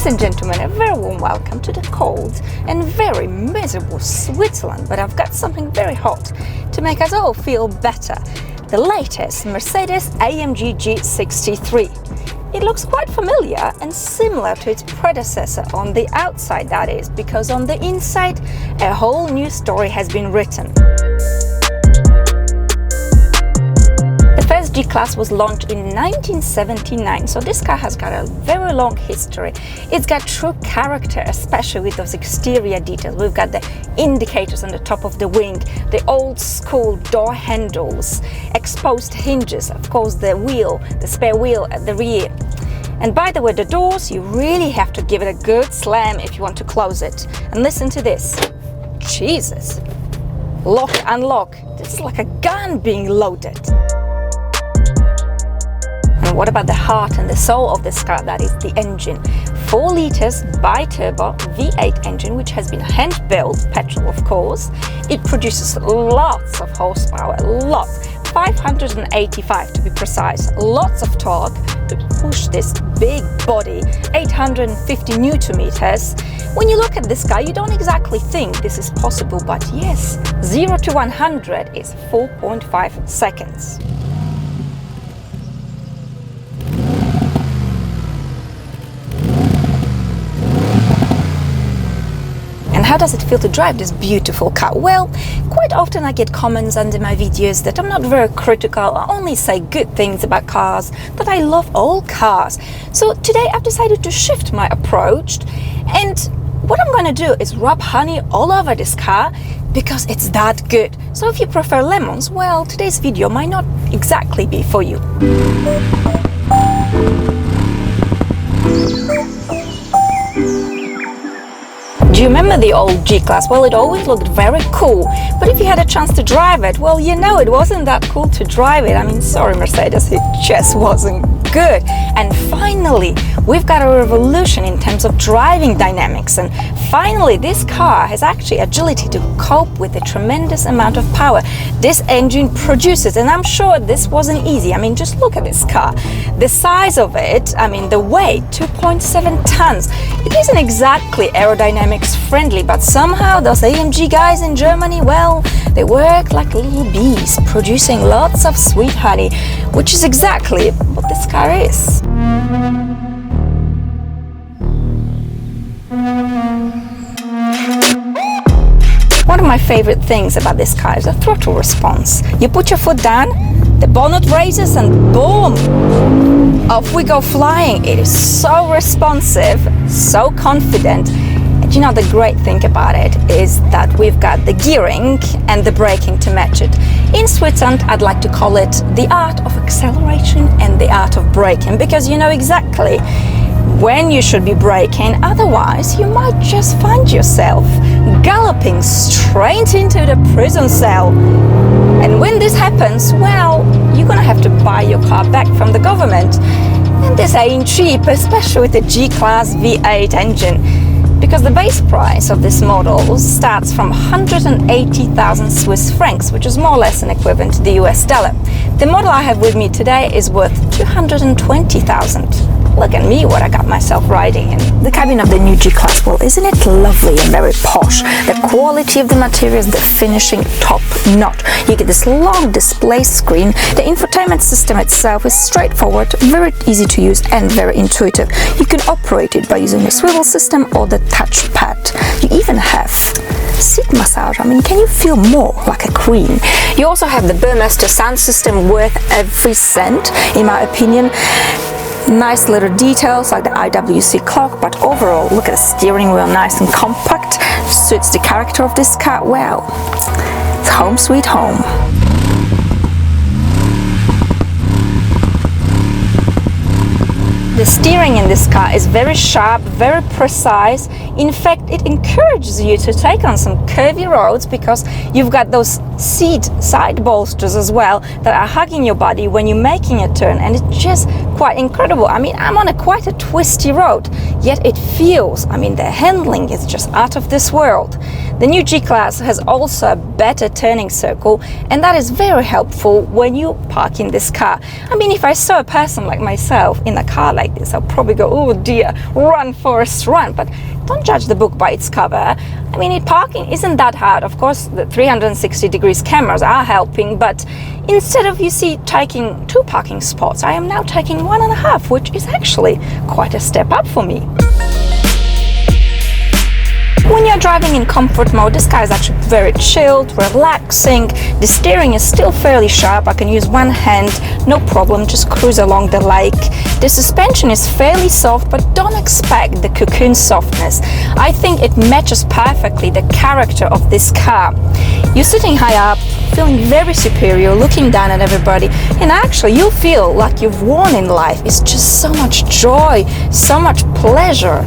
Ladies and gentlemen, a very warm welcome to the cold and very miserable Switzerland, but I've got something very hot to make us all feel better. The latest Mercedes AMG G63. It looks quite familiar and similar to its predecessor on the outside, that is, because on the inside a whole new story has been written. The first G-Class was launched in 1979, so this car has got a very long history. It's got true character, especially with those exterior details. We've got the indicators on the top of the wing, the old school door handles, exposed hinges, of course the wheel, the spare wheel at the rear. And by the way, the doors, you really have to give it a good slam if you want to close it. And listen to this. Jesus. Lock, unlock. This is like a gun being loaded. And what about the heart and the soul of this car? That is the engine. 4 liters bi-turbo V8 engine, which has been hand-built, petrol of course. It produces lots of horsepower, lots. 585 to be precise. Lots of torque to push this big body, 850 Newton meters. When you look at this car, you don't exactly think this is possible, but yes, 0 to 100 is 4.5 seconds. How does it feel to drive this beautiful car? Well, quite often I get comments under my videos that I'm not very critical. I only say good things about cars, that I love all cars. So today I've decided to shift my approach, and what I'm going to do is rub honey all over this car because it's that good. So if you prefer lemons, well, today's video might not exactly be for you. Do you remember the old G-Class? Well, it always looked very cool, but if you had a chance to drive it, well, you know, it wasn't that cool to drive it. I mean, sorry Mercedes, it just wasn't good. And finally, we've got a revolution in terms of driving dynamics, and finally this car has actually agility to cope with a tremendous amount of power this engine produces, and I'm sure this wasn't easy. I mean, just look at this car. The size of it, I mean, the weight, 2.7 tons. It isn't exactly aerodynamics friendly, but somehow those AMG guys in Germany, well, they work like little bees, producing lots of sweet honey, which is exactly what this car is. One of my favorite things about this car is the throttle response. You put your foot down, the bonnet raises, and boom! Off we go flying. It is so responsive, so confident. And you know, the great thing about it is that we've got the gearing and the braking to match it. In Switzerland, I'd like to call it the art of acceleration and the art of braking, because you know exactly when you should be braking, otherwise you might just find yourself galloping straight into the prison cell. And when this happens, well, you're gonna have to buy your car back from the government. And this ain't cheap, especially with the G-Class V8 engine, because the base price of this model starts from 180,000 Swiss francs, which is more or less an equivalent to the US dollar. The model I have with me today is worth 220,000. Look at me, what I got myself riding in. The cabin of the new G-Class, well, isn't it lovely and very posh? The quality of the materials, the finishing, top notch. You get this long display screen. The infotainment system itself is straightforward, very easy to use and very intuitive. You can operate it by using the swivel system or the touchpad. You even have seat massage. I mean, can you feel more like a queen? You also have the Burmester sound system, worth every cent, in my opinion. Nice little details like the IWC clock, but overall, look at the steering wheel, nice and compact, suits the character of this car well. It's home sweet home. The steering in this car is very sharp, very precise. In fact, it encourages you to take on some curvy roads because you've got those seat side bolsters as well that are hugging your body when you're making a turn, and it just quite incredible. I mean, I'm on quite a twisty road, yet it feels, I mean, the handling is just out of this world. The new G-Class has also a better turning circle, and that is very helpful when you park in this car. I mean, if I saw a person like myself in a car like this, I'll probably go, oh dear, run Forrest run. But don't judge the book by its cover. I mean, parking isn't that hard. Of course, the 360 degrees cameras are helping, but instead of, you see, taking 2 parking spots, I am now taking 1.5, which is actually quite a step up for me. When you're driving in comfort mode, this car is actually very chilled, relaxing. The steering is still fairly sharp. I can use one hand, no problem, just cruise along the lake. The suspension is fairly soft, but don't expect the cocoon softness. I think it matches perfectly the character of this car. You're sitting high up, feeling very superior, looking down at everybody, and actually you'll feel like you've won in life. It's just so much joy, so much pleasure.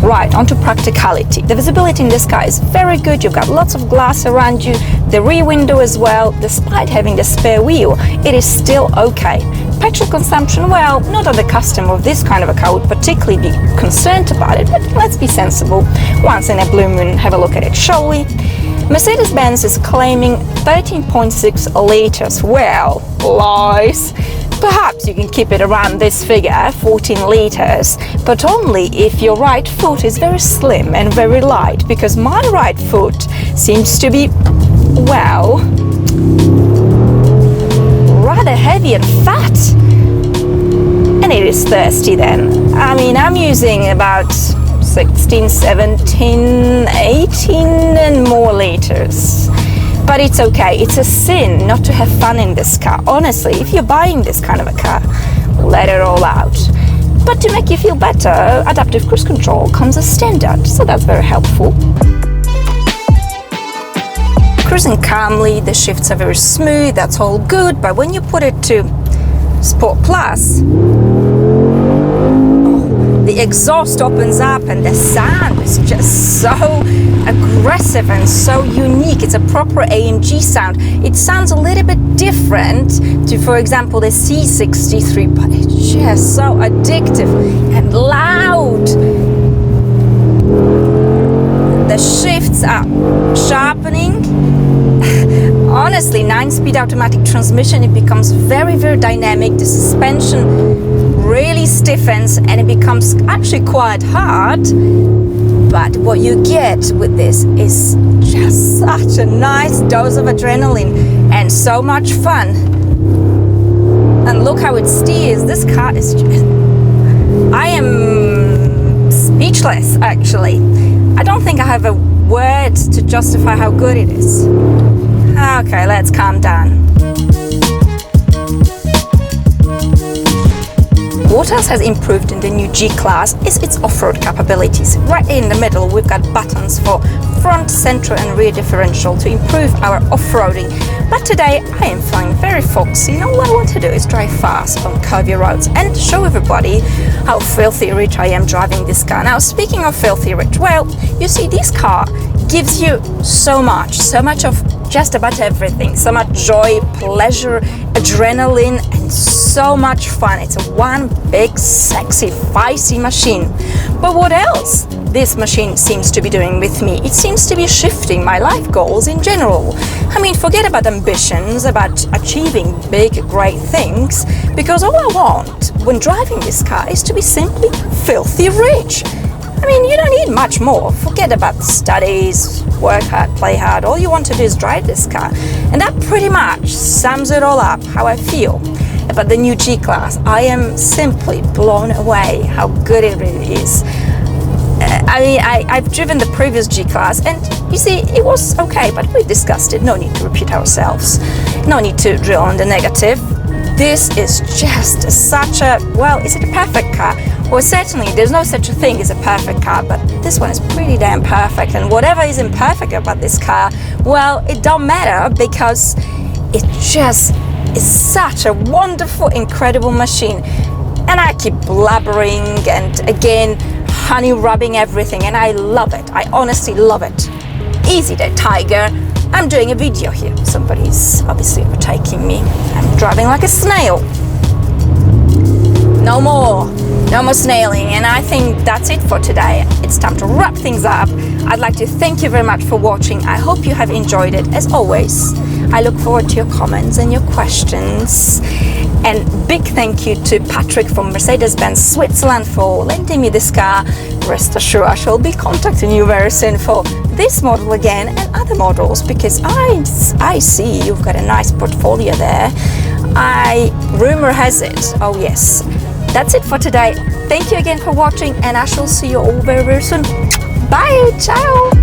Right, onto practicality. The visibility in this car is very good. You've got lots of glass around you, the rear window as well. Despite having the spare wheel, it is still okay. Petrol consumption, well, not that the customer of this kind of a car would particularly be concerned about it, but let's be sensible. Once in a blue moon, have a look at it, shall we? Mercedes-Benz is claiming 13.6 liters. Well, lies. Perhaps you can keep it around this figure, 14 liters, but only if your right foot is very slim and very light, because my right foot seems to be, well, rather heavy and fat. And it is thirsty then. I mean, I'm using about 16, 17, 18 and more liters. But it's okay. It's a sin not to have fun in this car. Honestly, if you're buying this kind of a car, let it all out. But to make you feel better, adaptive cruise control comes as standard, so that's very helpful. Cruising calmly, the shifts are very smooth, that's all good, but when you put it to Sport Plus, the exhaust opens up and the sound is just so aggressive and so unique. It's a proper AMG sound. It sounds a little bit different to, for example, the C63, but it's just so addictive and loud. The shifts are sharpening. Honestly, 9-speed automatic transmission, it becomes very, very dynamic. The suspension really stiffens and it becomes actually quite hard. But what you get with this is just such a nice dose of adrenaline and so much fun. And look how it steers. This car is just... I am speechless, actually. I don't think I have a word to justify how good it is. Okay, let's calm down. What else has improved in the new G-Class is its off-road capabilities. Right in the middle we've got buttons for front, center and rear differential to improve our off-roading. But today I am feeling very foxy, and all I want to do is drive fast on curvy roads and show everybody how filthy rich I am driving this car. Now, speaking of filthy rich, well, you see, this car gives you so much of just about everything. So much joy, pleasure, adrenaline, and so much fun. It's a one big, sexy, feisty machine. But what else this machine seems to be doing with me? It seems to be shifting my life goals in general. I mean, forget about ambitions, about achieving big, great things, because all I want when driving this car is to be simply filthy rich. I mean, you don't need much more. Forget about studies, work hard, play hard. All you want to do is drive this car. And that pretty much sums it all up, how I feel about the new G-Class. I am simply blown away how good it really is. I've driven the previous G-Class, and you see, it was okay, but we discussed it. No need to repeat ourselves. No need to drill on the negative. This is just such a, well, is it a perfect car? Well, certainly there's no such a thing as a perfect car, but this one is pretty damn perfect. And whatever is imperfect about this car, well, it don't matter, because it just is such a wonderful, incredible machine. And I keep blabbering and again honey rubbing everything, and I love it. I honestly love it. Easy there, Tiger. I'm doing a video here. Somebody's obviously overtaking me. I'm driving like a snail. No more snailing. And I think that's it for today. It's time to wrap things up. I'd like to thank you very much for watching. I hope you have enjoyed it. As always, I look forward to your comments and your questions. And big thank you to Patrick from Mercedes-Benz Switzerland for lending me this car. Rest assured I shall be contacting you very soon for this model again and other models, because I see you've got a nice portfolio there. Rumor has it, oh yes. That's it for today. Thank you again for watching, and I shall see you all very, very soon. Bye, ciao.